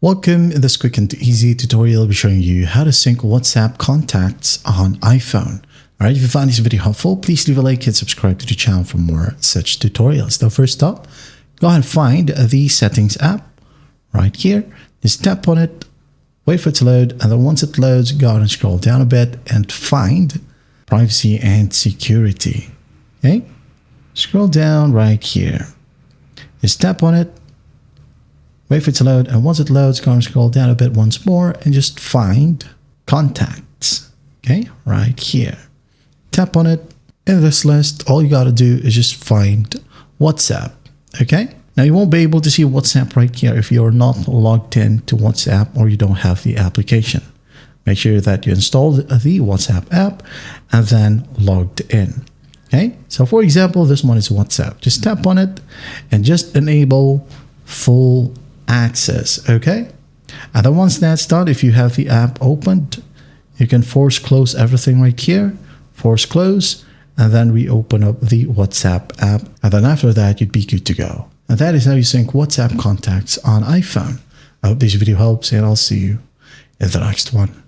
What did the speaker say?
Welcome. In this quick and easy tutorial, I'll be showing you how to sync WhatsApp contacts on iPhone. Alright, if you found this video helpful, please leave a like and subscribe to the channel for more such tutorials. Now first up, go ahead and find the Settings app right here. Just tap on it, wait for it to load, and then once it loads, go ahead and scroll down a bit and find Privacy and Security. Okay, scroll down right here. Just tap on it, wait for it to load, and once it loads, go and scroll down a bit once more and just find Contacts. Okay, right here. Tap on it. In this list, all you got to do is just find WhatsApp. Okay, now you won't be able to see WhatsApp right here if you're not logged in to WhatsApp or you don't have the application. Make sure that you installed the WhatsApp app and then logged in. Okay, so for example, this one is WhatsApp. Just tap on it and just enable full access. Okay, and then once that's done, if you have the app opened, you can force close everything right here, force close, and then reopen up the WhatsApp app, and then after that you'd be good to go. And that is how you sync WhatsApp contacts on iPhone. I hope this video helps, and I'll see you in the next one.